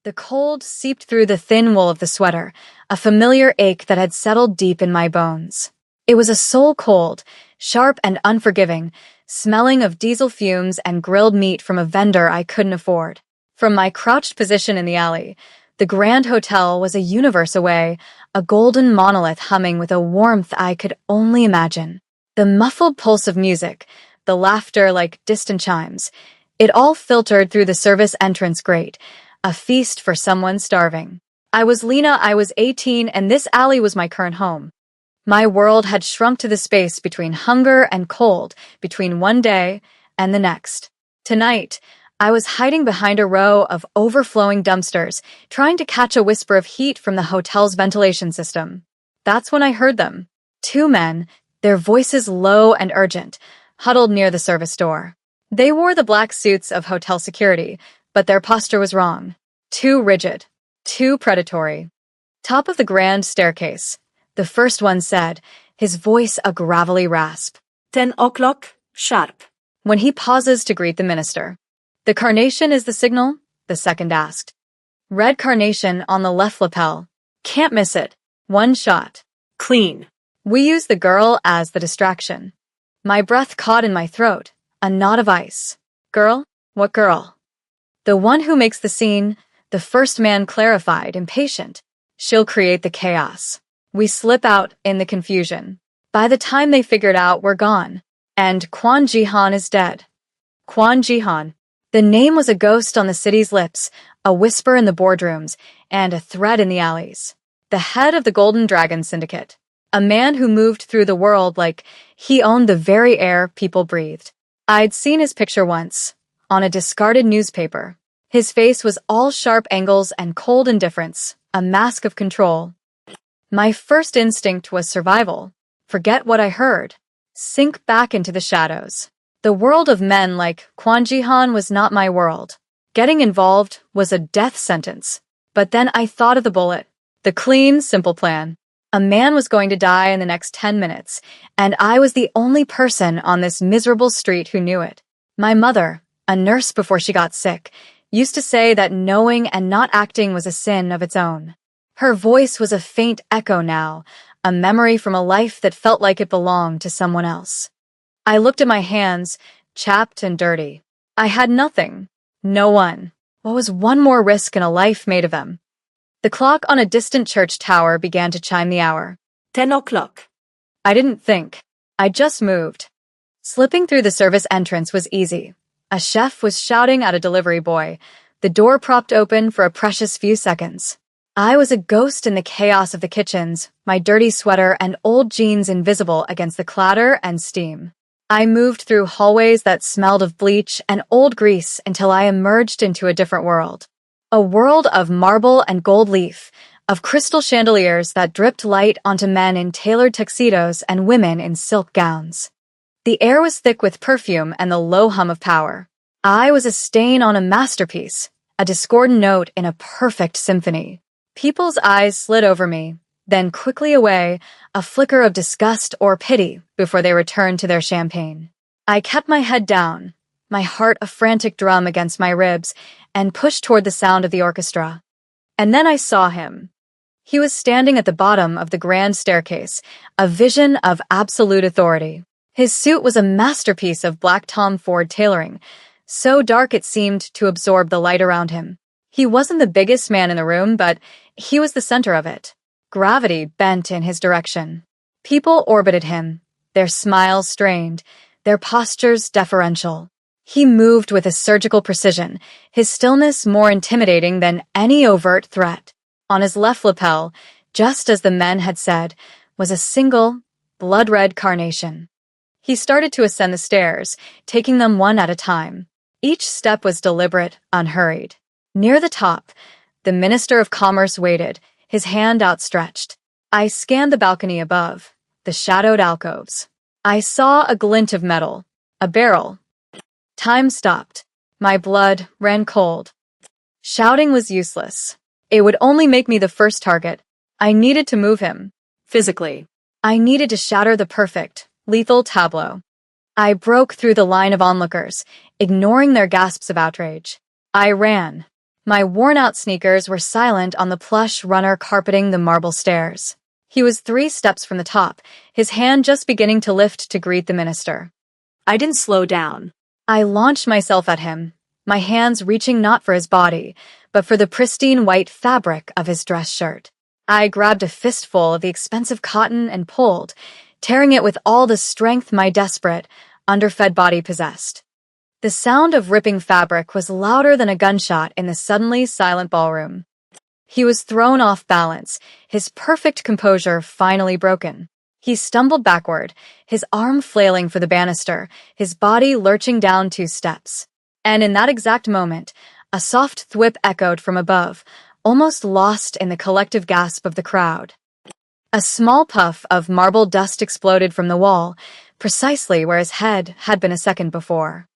The cold seeped through the thin wool of the sweater, a familiar ache that had settled deep in my bones. It was a soul cold, sharp and unforgiving, smelling of diesel fumes and grilled meat from a vendor I couldn't afford. From my crouched position in the alley, the Grand Hotel was a universe away, a golden monolith humming with a warmth I could only imagine. The muffled pulse of music, the laughter like distant chimes, it all filtered through the service entrance grate, a feast for someone starving. I was Lena, I was 18, and this alley was my current home. My world had shrunk to the space between hunger and cold, between one day and the next. Tonight, I was hiding behind a row of overflowing dumpsters, trying to catch a whisper of heat from the hotel's ventilation system. That's when I heard them. Two men, their voices low and urgent, huddled near the service door. They wore the black suits of hotel security, but their posture was wrong. Too rigid. Too predatory. Top of the grand staircase, the first one said, his voice a gravelly rasp. 10 o'clock, sharp. When he pauses to greet the minister. The carnation is the signal? The second asked. Red carnation on the left lapel. Can't miss it. One shot. Clean. We use the girl as the distraction. My breath caught in my throat, a knot of ice. Girl? What girl? The one who makes the scene, the first man clarified, impatient. She'll create the chaos. We slip out in the confusion. By the time they figured out, we're gone. And Kwon Jihan is dead. Kwon Jihan. The name was a ghost on the city's lips, a whisper in the boardrooms, and a thread in the alleys. The head of the Golden Dragon Syndicate. A man who moved through the world like he owned the very air people breathed. I'd seen his picture once, on a discarded newspaper. His face was all sharp angles and cold indifference, a mask of control. My first instinct was survival. Forget what I heard. Sink back into the shadows. The world of men like Kwon Jihan was not my world. Getting involved was a death sentence. But then I thought of the bullet. The clean, simple plan. A man was going to die in the next 10 minutes, and I was the only person on this miserable street who knew it. My mother, a nurse before she got sick, used to say that knowing and not acting was a sin of its own. Her voice was a faint echo now, a memory from a life that felt like it belonged to someone else. I looked at my hands, chapped and dirty. I had nothing. No one. What was one more risk in a life made of them? The clock on a distant church tower began to chime the hour. 10 o'clock. I didn't think. I just moved. Slipping through the service entrance was easy. A chef was shouting at a delivery boy, the door propped open for a precious few seconds. I was a ghost in the chaos of the kitchens, my dirty sweater and old jeans invisible against the clatter and steam. I moved through hallways that smelled of bleach and old grease until I emerged into a different world. A world of marble and gold leaf, of crystal chandeliers that dripped light onto men in tailored tuxedos and women in silk gowns. The air was thick with perfume and the low hum of power. I was a stain on a masterpiece, a discordant note in a perfect symphony. People's eyes slid over me, then quickly away, a flicker of disgust or pity before they returned to their champagne. I kept my head down, my heart a frantic drum against my ribs, and pushed toward the sound of the orchestra. And then I saw him. He was standing at the bottom of the grand staircase, a vision of absolute authority. His suit was a masterpiece of black Tom Ford tailoring, so dark it seemed to absorb the light around him. He wasn't the biggest man in the room, but he was the center of it. Gravity bent in his direction. People orbited him, their smiles strained, their postures deferential. He moved with a surgical precision, his stillness more intimidating than any overt threat. On his left lapel, just as the men had said, was a single, blood-red carnation. He started to ascend the stairs, taking them one at a time. Each step was deliberate, unhurried. Near the top, the Minister of Commerce waited, his hand outstretched. I scanned the balcony above, the shadowed alcoves. I saw a glint of metal, a barrel. Time stopped. My blood ran cold. Shouting was useless. It would only make me the first target. I needed to move him. Physically. I needed to shatter the perfect, lethal tableau. I broke through the line of onlookers, ignoring their gasps of outrage. I ran. My worn-out sneakers were silent on the plush runner carpeting the marble stairs. He was 3 steps from the top, his hand just beginning to lift to greet the minister. I didn't slow down. I launched myself at him, my hands reaching not for his body, but for the pristine white fabric of his dress shirt. I grabbed a fistful of the expensive cotton and pulled, tearing it with all the strength my desperate, underfed body possessed. The sound of ripping fabric was louder than a gunshot in the suddenly silent ballroom. He was thrown off balance, his perfect composure finally broken. He stumbled backward, his arm flailing for the banister, his body lurching down 2 steps. And in that exact moment, a soft thwip echoed from above, almost lost in the collective gasp of the crowd. A small puff of marble dust exploded from the wall, precisely where his head had been a second before.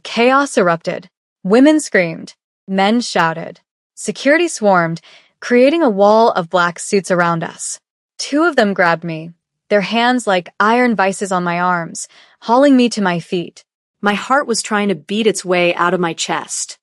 Chaos erupted. Women screamed. Men shouted. Security swarmed, creating a wall of black suits around us. 2 of them grabbed me, their hands like iron vices on my arms, hauling me to my feet. My heart was trying to beat its way out of my chest.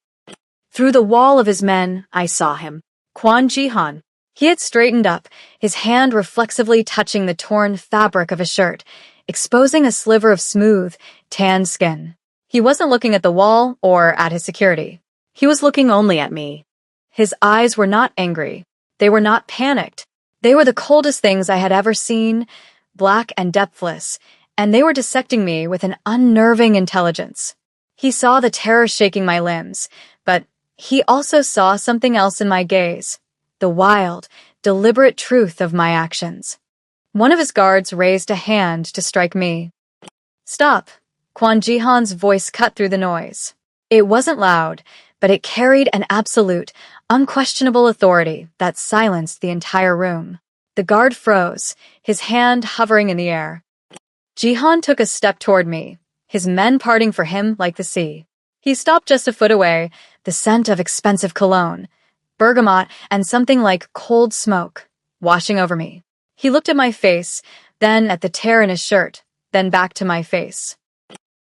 Through the wall of his men, I saw him. Kwon Ji-han. He had straightened up, his hand reflexively touching the torn fabric of his shirt, exposing a sliver of smooth, tanned skin. He wasn't looking at the wall or at his security. He was looking only at me. His eyes were not angry. They were not panicked. They were the coldest things I had ever seen, black and depthless, and they were dissecting me with an unnerving intelligence. He saw the terror shaking my limbs, but he also saw something else in my gaze, the wild, deliberate truth of my actions. One of his guards raised a hand to strike me. "Stop." Kwon Ji-han's voice cut through the noise. It wasn't loud, but it carried an absolute, unquestionable authority that silenced the entire room. The guard froze, his hand hovering in the air. Ji-han took a step toward me, his men parting for him like the sea. He stopped just a foot away, the scent of expensive cologne, bergamot, and something like cold smoke, washing over me. He looked at my face, then at the tear in his shirt, then back to my face.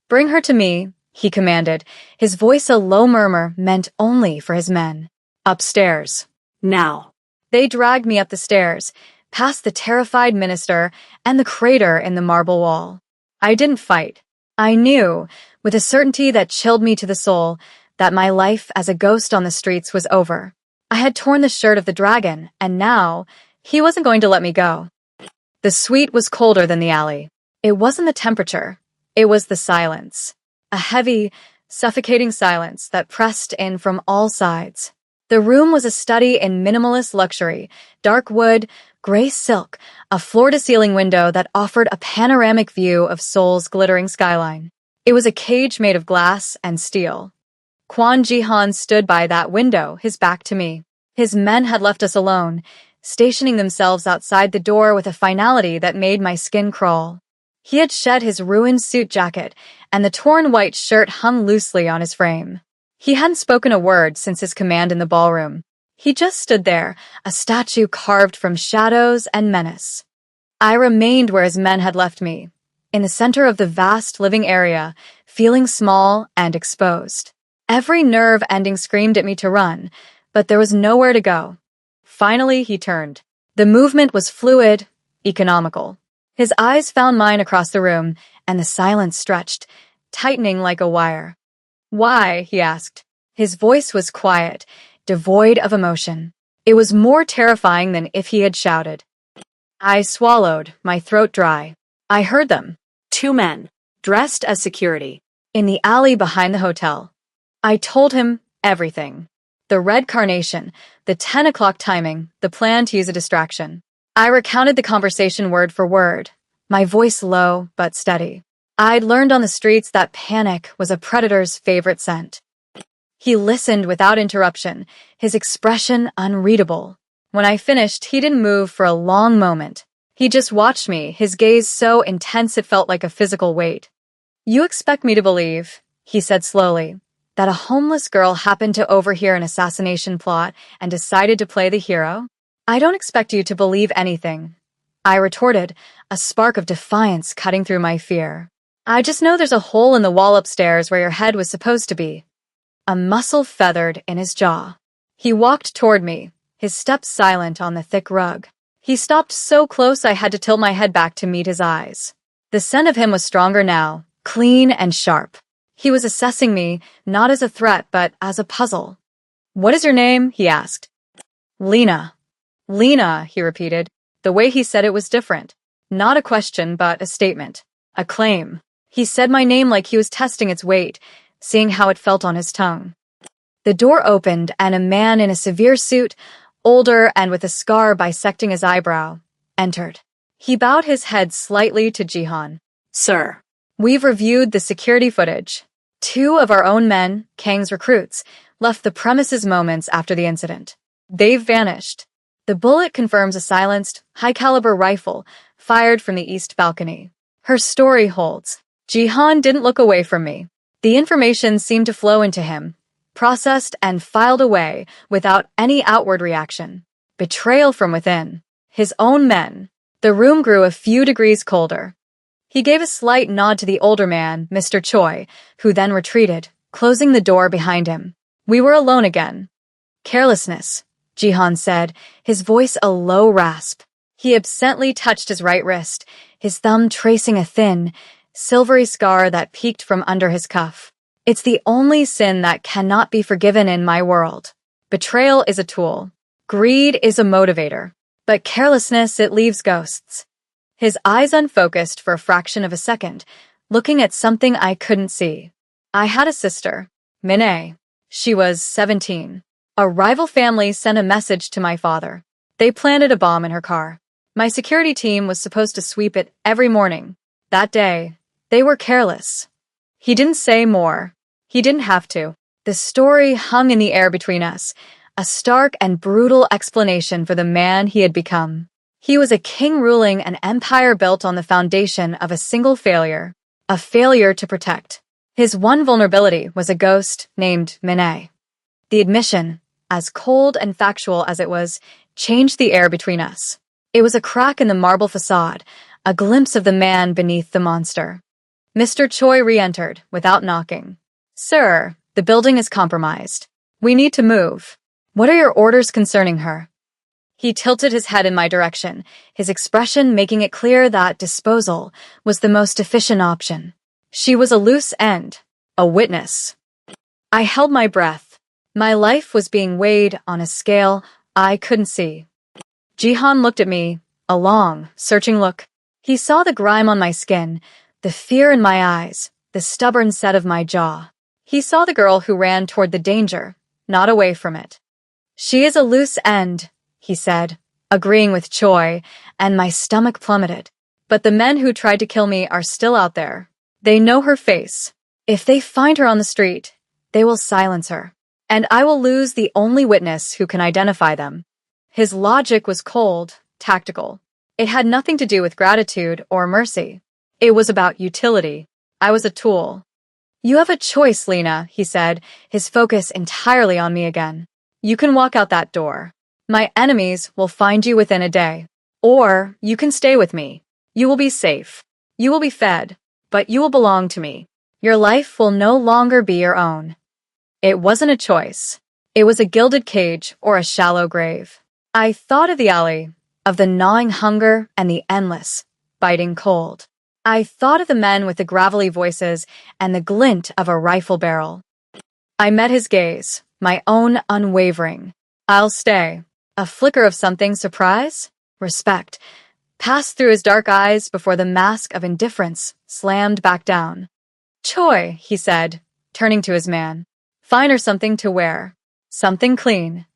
"Bring her to me," he commanded, his voice a low murmur meant only for his men. "Upstairs." Now. They dragged me up the stairs, past the terrified minister and the crater in the marble wall. I didn't fight. I knew, with a certainty that chilled me to the soul, that my life as a ghost on the streets was over. I had torn the shirt of the dragon, and now he wasn't going to let me go. The suite was colder than the alley. It wasn't the temperature. It was the silence. A heavy, suffocating silence that pressed in from all sides. The room was a study in minimalist luxury, dark wood, gray silk, a floor-to-ceiling window that offered a panoramic view of Seoul's glittering skyline. It was a cage made of glass and steel. Kwon Ji-han stood by that window, his back to me. His men had left us alone, stationing themselves outside the door with a finality that made my skin crawl. He had shed his ruined suit jacket, and the torn white shirt hung loosely on his frame. He hadn't spoken a word since his command in the ballroom. He just stood there, a statue carved from shadows and menace. I remained where his men had left me, in the center of the vast living area, feeling small and exposed. Every nerve ending screamed at me to run, but there was nowhere to go. Finally, he turned. The movement was fluid, economical. His eyes found mine across the room, and the silence stretched, tightening like a wire. "Why?" he asked. His voice was quiet, devoid of emotion. It was more terrifying than if he had shouted. I swallowed, my throat dry. I heard them. 2 men, dressed as security. In the alley behind the hotel. I told him everything. The red carnation, the 10 o'clock timing, the plan to use a distraction. I recounted the conversation word for word, my voice low but steady. I'd learned on the streets that panic was a predator's favorite scent. He listened without interruption, his expression unreadable. When I finished, he didn't move for a long moment. He just watched me, his gaze so intense it felt like a physical weight. "You expect me to believe," he said slowly, "that a homeless girl happened to overhear an assassination plot and decided to play the hero? I don't expect you to believe anything," I retorted, a spark of defiance cutting through my fear. "I just know there's a hole in the wall upstairs where your head was supposed to be." A muscle feathered in his jaw. He walked toward me, his steps silent on the thick rug. He stopped so close I had to tilt my head back to meet his eyes. The scent of him was stronger now, clean and sharp. He was assessing me, not as a threat but as a puzzle. "What is your name?" he asked. "Lena." "Lena," he repeated. The way he said it was different. Not a question, but a statement. A claim. He said my name like he was testing its weight, seeing how it felt on his tongue. The door opened and a man in a severe suit, older and with a scar bisecting his eyebrow, entered. He bowed his head slightly to Jihan. "Sir." "We've reviewed the security footage. 2 of our own men, Kang's recruits, left the premises moments after the incident. They've vanished. The bullet confirms a silenced, high-caliber rifle fired from the east balcony. Her story holds." Jihan didn't look away from me. The information seemed to flow into him, processed and filed away without any outward reaction. Betrayal from within. His own men. The room grew a few degrees colder. He gave a slight nod to the older man, Mr. Choi, who then retreated, closing the door behind him. We were alone again. "Carelessness," Jihan said, his voice a low rasp. He absently touched his right wrist, his thumb tracing a thin, silvery scar that peeked from under his cuff. "It's the only sin that cannot be forgiven in my world. Betrayal is a tool. Greed is a motivator. But carelessness, it leaves ghosts." His eyes unfocused for a fraction of a second, looking at something I couldn't see. "I had a sister, Minnie. She was 17. A rival family sent a message to my father. They planted a bomb in her car. My security team was supposed to sweep it every morning. That day, they were careless." He didn't say more. He didn't have to. The story hung in the air between us, a stark and brutal explanation for the man he had become. He was a king ruling an empire built on the foundation of a single failure, a failure to protect. His one vulnerability was a ghost named Minnie. The admission, as cold and factual as it was, changed the air between us. It was a crack in the marble facade, a glimpse of the man beneath the monster. Mr. Choi re-entered, without knocking. "Sir, the building is compromised. We need to move. What are your orders concerning her?" He tilted his head in my direction, his expression making it clear that disposal was the most efficient option. She was a loose end, a witness. I held my breath. My life was being weighed on a scale I couldn't see. Jihan looked at me, a long, searching look. He saw the grime on my skin, the fear in my eyes, the stubborn set of my jaw. He saw the girl who ran toward the danger, not away from it. "She is a loose end," he said, agreeing with Choi, and my stomach plummeted. "But the men who tried to kill me are still out there. They know her face. If they find her on the street, they will silence her. And I will lose the only witness who can identify them." His logic was cold, tactical. It had nothing to do with gratitude or mercy. It was about utility. I was a tool. "You have a choice, Lena," he said, his focus entirely on me again. "You can walk out that door. My enemies will find you within a day. Or you can stay with me. You will be safe. You will be fed. But you will belong to me. Your life will no longer be your own." It wasn't a choice. It was a gilded cage or a shallow grave. I thought of the alley, of the gnawing hunger and the endless, biting cold. I thought of the men with the gravelly voices and the glint of a rifle barrel. I met his gaze, my own unwavering. "I'll stay." A flicker of something, surprise, respect, passed through his dark eyes before the mask of indifference slammed back down. "Choi," he said, turning to his man. "Find her something to wear. Something clean."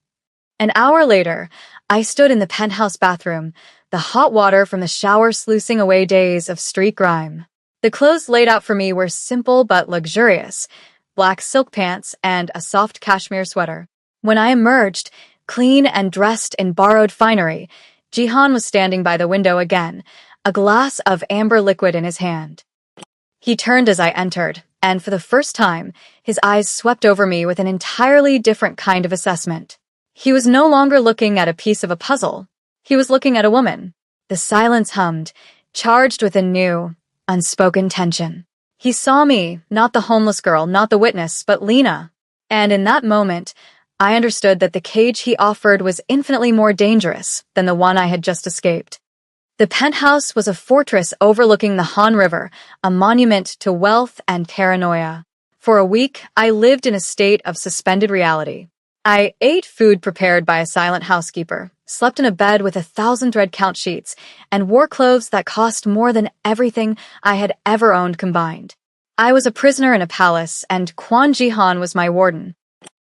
An hour later, I stood in the penthouse bathroom, the hot water from the shower sluicing away days of street grime. The clothes laid out for me were simple but luxurious, black silk pants and a soft cashmere sweater. When I emerged, clean and dressed in borrowed finery, Jihan was standing by the window again, a glass of amber liquid in his hand. He turned as I entered, and for the first time, his eyes swept over me with an entirely different kind of assessment. He was no longer looking at a piece of a puzzle. He was looking at a woman. The silence hummed, charged with a new, unspoken tension. He saw me, not the homeless girl, not the witness, but Lena. And in that moment, I understood that the cage he offered was infinitely more dangerous than the one I had just escaped. The penthouse was a fortress overlooking the Han River, a monument to wealth and paranoia. For a week, I lived in a state of suspended reality. I ate food prepared by a silent housekeeper, slept in a bed with 1,000 thread count sheets, and wore clothes that cost more than everything I had ever owned combined. I was a prisoner in a palace, and Quan Jihan was my warden.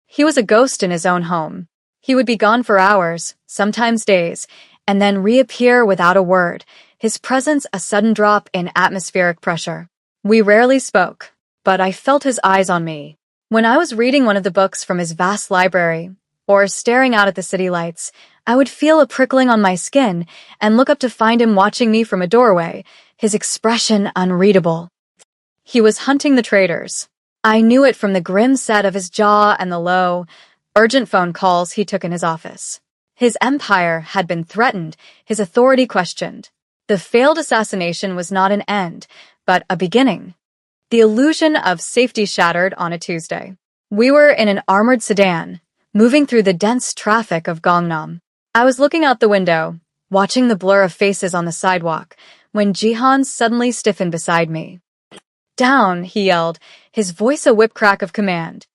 He was a ghost in his own home. He would be gone for hours, sometimes days, and then reappear without a word, his presence a sudden drop in atmospheric pressure. We rarely spoke, but I felt his eyes on me. When I was reading one of the books from his vast library, or staring out at the city lights, I would feel a prickling on my skin and look up to find him watching me from a doorway, his expression unreadable. He was hunting the traitors. I knew it from the grim set of his jaw and the low, urgent phone calls he took in his office. His empire had been threatened, his authority questioned. The failed assassination was not an end, but a beginning. The illusion of safety shattered on a Tuesday. We were in an armored sedan, moving through the dense traffic of Gangnam. I was looking out the window, watching the blur of faces on the sidewalk, when Jihan suddenly stiffened beside me. "Down," he yelled, his voice a whip crack of command.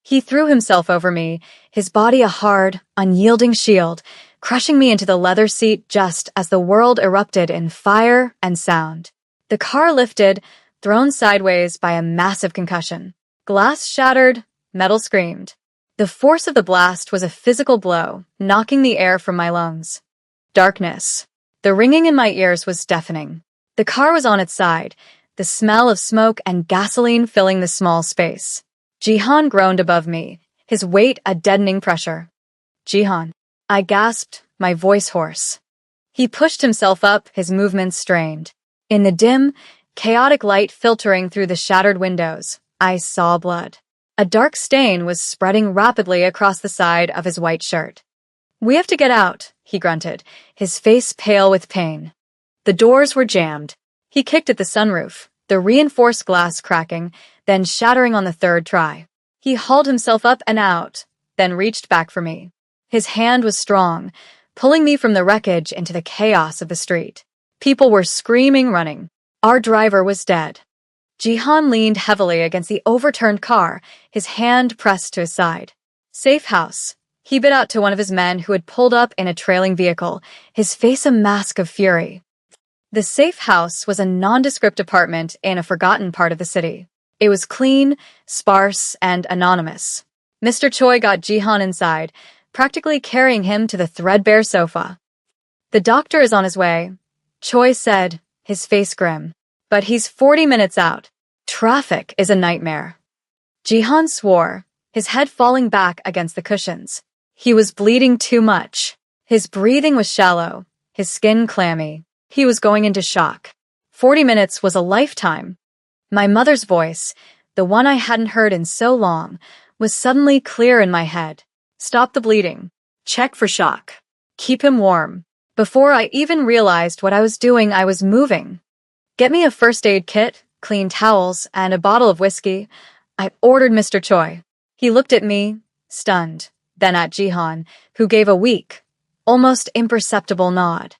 He threw himself over me, his body a hard, unyielding shield, crushing me into the leather seat just as the world erupted in fire and sound. The car lifted, thrown sideways by a massive concussion. Glass shattered, metal screamed. The force of the blast was a physical blow, knocking the air from my lungs. Darkness. The ringing in my ears was deafening. The car was on its side, the smell of smoke and gasoline filling the small space. Jihan groaned above me, his weight a deadening pressure. "Jihan." I gasped, my voice hoarse. He pushed himself up, his movements strained. In the dim, chaotic light filtering through the shattered windows, I saw blood. A dark stain was spreading rapidly across the side of his white shirt. "We have to get out," he grunted, his face pale with pain. The doors were jammed. He kicked at the sunroof, the reinforced glass cracking, then shattering on the third try. He hauled himself up and out, then reached back for me. His hand was strong, pulling me from the wreckage into the chaos of the street. People were screaming, running. Our driver was dead. Jihan leaned heavily against the overturned car, his hand pressed to his side. "Safe house." He bit out to one of his men who had pulled up in a trailing vehicle, his face a mask of fury. The safe house was a nondescript apartment in a forgotten part of the city. It was clean, sparse, and anonymous. Mr. Choi got Jihan inside, practically carrying him to the threadbare sofa. "The doctor is on his way," Choi said, his face grim. "But he's 40 minutes out. Traffic is a nightmare." Jihan swore, his head falling back against the cushions. He was bleeding too much. His breathing was shallow, his skin clammy. He was going into shock. 40 minutes was a lifetime. My mother's voice, the one I hadn't heard in so long, was suddenly clear in my head. "Stop the bleeding. Check for shock. Keep him warm." Before I even realized what I was doing, I was moving. "Get me a first aid kit, clean towels, and a bottle of whiskey," I ordered Mr. Choi. He looked at me, stunned, then at Jihan, who gave a weak, almost imperceptible nod.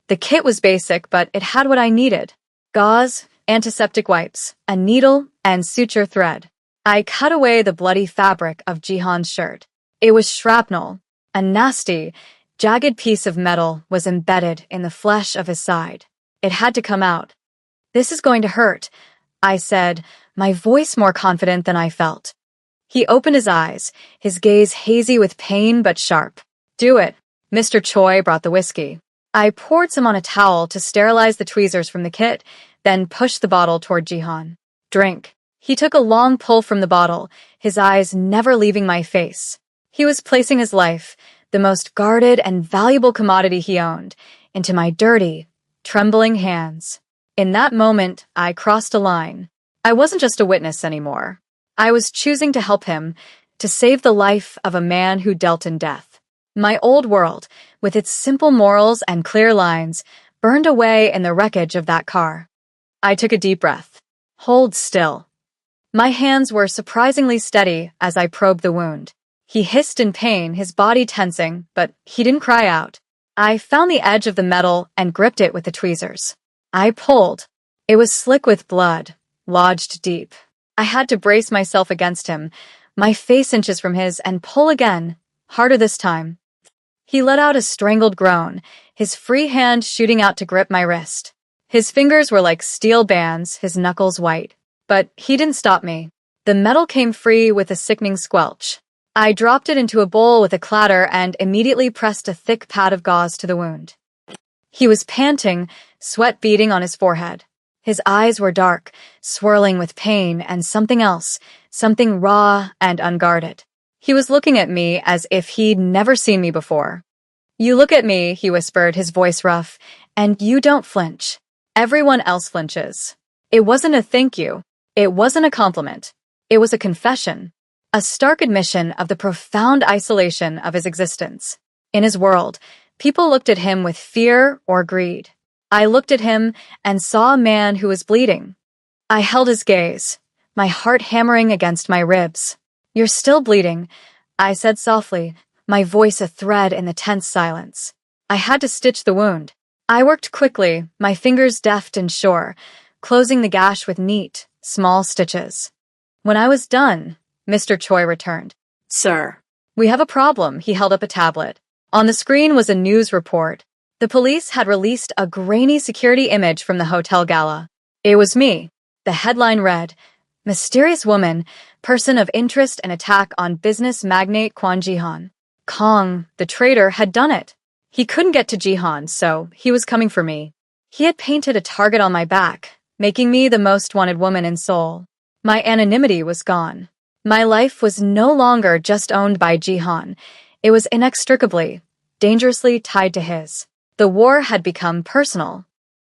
The kit was basic, but it had what I needed. Gauze, antiseptic wipes, a needle, and suture thread. I cut away the bloody fabric of Jihan's shirt. It was shrapnel. A nasty, jagged piece of metal was embedded in the flesh of his side. It had to come out. "This is going to hurt," I said, my voice more confident than I felt. He opened his eyes, his gaze hazy with pain but sharp. "Do it." Mr. Choi brought the whiskey. I poured some on a towel to sterilize the tweezers from the kit, then pushed the bottle toward Jihan. "Drink." He took a long pull from the bottle, his eyes never leaving my face. He was placing his life, the most guarded and valuable commodity he owned, into my dirty, trembling hands. In that moment, I crossed a line. I wasn't just a witness anymore. I was choosing to help him, to save the life of a man who dealt in death. My old world, with its simple morals and clear lines, burned away in the wreckage of that car. I took a deep breath. "Hold still." My hands were surprisingly steady as I probed the wound. He hissed in pain, his body tensing, but he didn't cry out. I found the edge of the metal and gripped it with the tweezers. I pulled. It was slick with blood, lodged deep. I had to brace myself against him, my face inches from his, and pull again, harder this time. He let out a strangled groan, his free hand shooting out to grip my wrist. His fingers were like steel bands, his knuckles white. But he didn't stop me. The metal came free with a sickening squelch. I dropped it into a bowl with a clatter and immediately pressed a thick pad of gauze to the wound. He was panting, sweat beading on his forehead. His eyes were dark, swirling with pain and something else, something raw and unguarded. He was looking at me as if he'd never seen me before. "You look at me," he whispered, his voice rough, "and you don't flinch. Everyone else flinches." It wasn't a thank you. It wasn't a compliment. It was a confession. A stark admission of the profound isolation of his existence. In his world, people looked at him with fear or greed. I looked at him and saw a man who was bleeding. I held his gaze, my heart hammering against my ribs. "You're still bleeding," I said softly, my voice a thread in the tense silence. I had to stitch the wound. I worked quickly, my fingers deft and sure, closing the gash with neat, small stitches. When I was done, Mr. Choi returned. "Sir." "We have a problem." He held up a tablet. On the screen was a news report. The police had released a grainy security image from the hotel gala. It was me. The headline read, "Mysterious woman, person of interest in attack on business magnate Kwon Jihan." Kong, the traitor, had done it. He couldn't get to Jihan, so he was coming for me. He had painted a target on my back, making me the most wanted woman in Seoul. My anonymity was gone. My life was no longer just owned by Jihan. It was inextricably, dangerously tied to his. The war had become personal.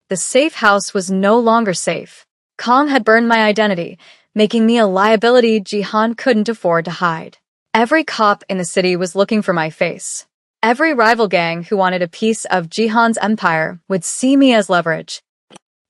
The safe house was no longer safe. Kong had burned my identity, making me a liability Jihan couldn't afford to hide. Every cop in the city was looking for my face. Every rival gang who wanted a piece of Jihan's empire would see me as leverage.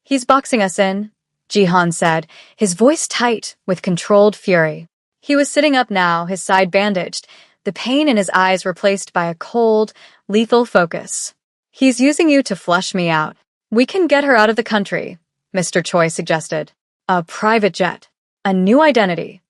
"He's boxing us in," Jihan said, his voice tight with controlled fury. He was sitting up now, his side bandaged, the pain in his eyes replaced by a cold, lethal focus. "He's using you to flush me out. We can get her out of the country," Mr. Choi suggested. "A private jet. A new identity."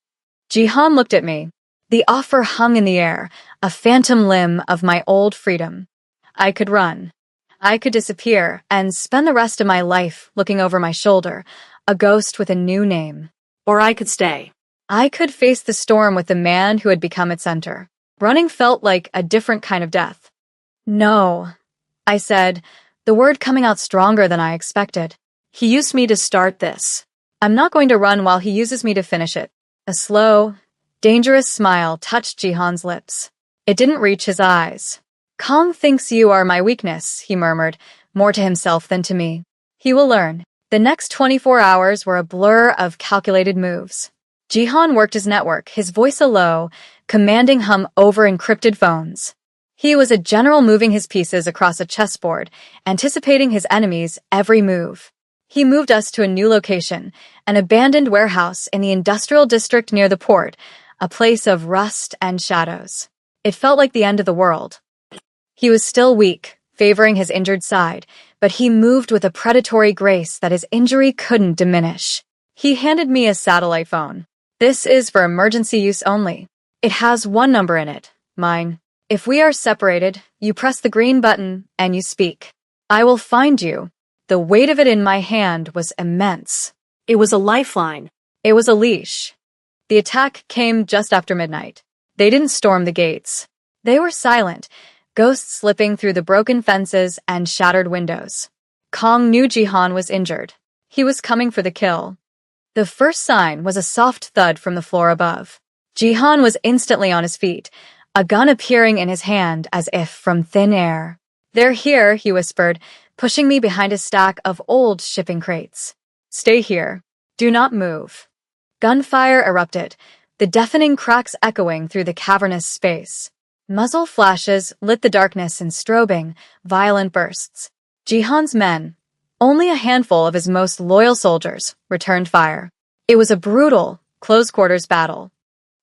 Jihan looked at me. The offer hung in the air, a phantom limb of my old freedom. I could run. I could disappear and spend the rest of my life looking over my shoulder, a ghost with a new name. Or I could stay. I could face the storm with the man who had become its center. Running felt like a different kind of death. "No," I said, the word coming out stronger than I expected. "He used me to start this. I'm not going to run while he uses me to finish it." A slow, dangerous smile touched Jihan's lips. It didn't reach his eyes. "Kong thinks you are my weakness," he murmured, more to himself than to me. "He will learn." The next 24 hours were a blur of calculated moves. Jihan worked his network, his voice a low, commanding hum over encrypted phones. He was a general moving his pieces across a chessboard, anticipating his enemy's every move. He moved us to a new location, an abandoned warehouse in the industrial district near the port, a place of rust and shadows. It felt like the end of the world. He was still weak, favoring his injured side, but he moved with a predatory grace that his injury couldn't diminish. He handed me a satellite phone. "This is for emergency use only. It has one number in it, mine. If we are separated, you press the green button and you speak. I will find you." The weight of it in my hand was immense. It was a lifeline. It was a leash. The attack came just after midnight. They didn't storm the gates. They were silent, ghosts slipping through the broken fences and shattered windows. Kong knew Jihan was injured. He was coming for the kill. The first sign was a soft thud from the floor above. Jihan was instantly on his feet, a gun appearing in his hand as if from thin air. "They're here," he whispered, pushing me behind a stack of old shipping crates. "Stay here. Do not move." Gunfire erupted, the deafening cracks echoing through the cavernous space. Muzzle flashes lit the darkness in strobing, violent bursts. Jihan's men, only a handful of his most loyal soldiers, returned fire. It was a brutal, close-quarters battle.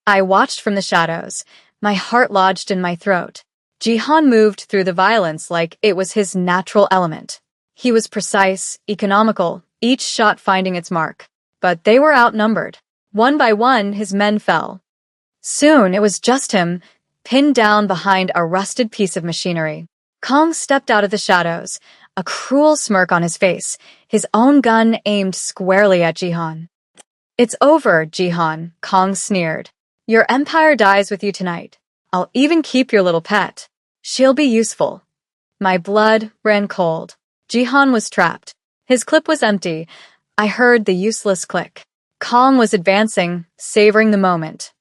I watched from the shadows, My heart lodged in my throat. Jihan moved through the violence like it was his natural element. He was precise, economical, each shot finding its mark. But they were outnumbered. One by one, his men fell. Soon, it was just him, pinned down behind a rusted piece of machinery. Kong stepped out of the shadows, a cruel smirk on his face, his own gun aimed squarely at Jihan. "It's over, Jihan," Kong sneered. "Your empire dies with you tonight. I'll even keep your little pet. She'll be useful." My blood ran cold. Jihan was trapped. His clip was empty. I heard the useless click. Kong was advancing, savoring the moment.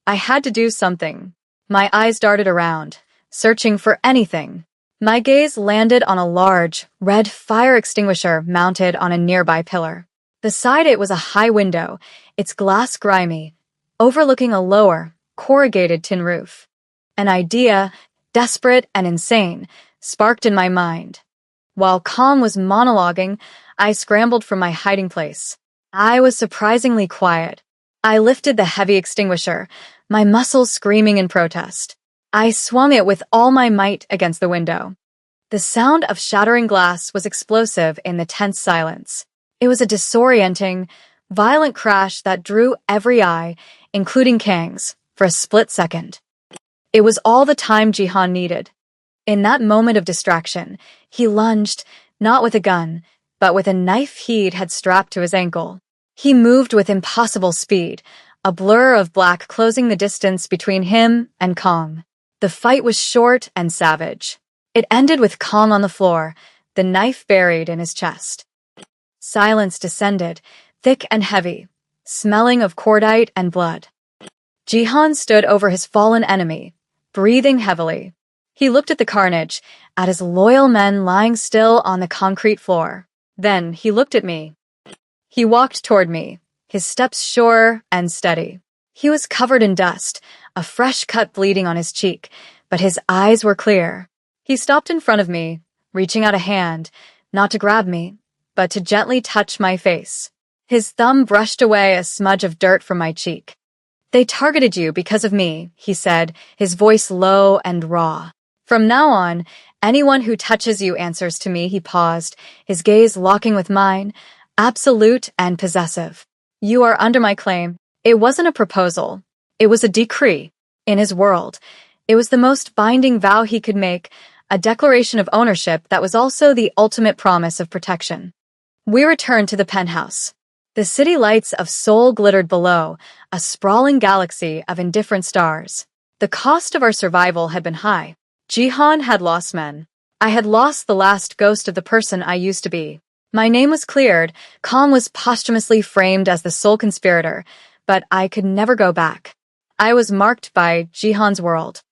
I had to do something. My eyes darted around, searching for anything. My gaze landed on a large, red fire extinguisher mounted on a nearby pillar. Beside it was a high window, its glass grimy, overlooking a lower, corrugated tin roof. An idea, desperate and insane, sparked in my mind. While Kong was monologuing, I scrambled from my hiding place. I was surprisingly quiet. I lifted the heavy extinguisher, my muscles screaming in protest. I swung it with all my might against the window. The sound of shattering glass was explosive in the tense silence. It was a disorienting, violent crash that drew every eye, including Kang's, for a split second. It was all the time Jihan needed. In that moment of distraction, he lunged, not with a gun, but with a knife he had strapped to his ankle. He moved with impossible speed, a blur of black closing the distance between him and Kong. The fight was short and savage. It ended with Kong on the floor, the knife buried in his chest. Silence descended, thick and heavy, smelling of cordite and blood. Jihan stood over his fallen enemy, breathing heavily. He looked at the carnage, at his loyal men lying still on the concrete floor. Then he looked at me. He walked toward me, his steps sure and steady. He was covered in dust, a fresh cut bleeding on his cheek, but his eyes were clear. He stopped in front of me, reaching out a hand, not to grab me, but to gently touch my face. His thumb brushed away a smudge of dirt from my cheek. "They targeted you because of me," he said, his voice low and raw. "From now on, anyone who touches you answers to me." He paused, his gaze locking with mine, absolute and possessive. "You are under my claim." It wasn't a proposal. It was a decree. In his world, it was the most binding vow he could make, a declaration of ownership that was also the ultimate promise of protection. We returned to the penthouse. The city lights of Seoul glittered below, a sprawling galaxy of indifferent stars. The cost of our survival had been high. Jihan had lost men. I had lost the last ghost of the person I used to be. My name was cleared, Kong was posthumously framed as the sole conspirator, but I could never go back. I was marked by Jihan's world.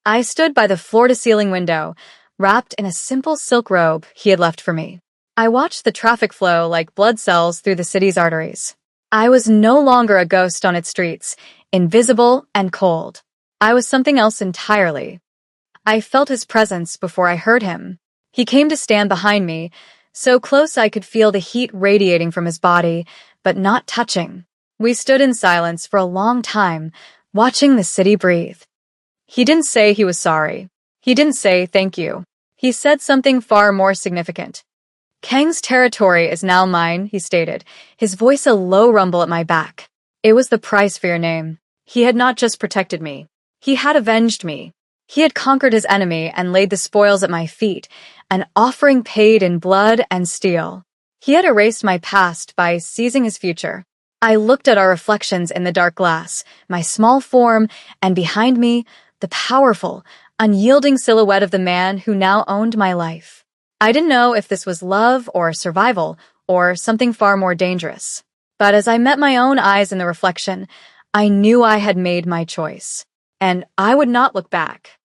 I stood by the floor-to-ceiling window, wrapped in a simple silk robe he had left for me. I watched the traffic flow like blood cells through the city's arteries. I was no longer a ghost on its streets, invisible and cold. I was something else entirely. I felt his presence before I heard him. He came to stand behind me, so close I could feel the heat radiating from his body, but not touching. We stood in silence for a long time, watching the city breathe. He didn't say he was sorry. He didn't say thank you. He said something far more significant. "Kang's territory is now mine," he stated, his voice a low rumble at my back. "It was the price for your name. He had not just protected me. He had avenged me. He had conquered his enemy and laid the spoils at my feet, an offering paid in blood and steel. He had erased my past by seizing his future." I looked at our reflections in the dark glass, my small form, and behind me, the powerful, unyielding silhouette of the man who now owned my life. I didn't know if this was love or survival or something far more dangerous. But as I met my own eyes in the reflection, I knew I had made my choice, and I would not look back.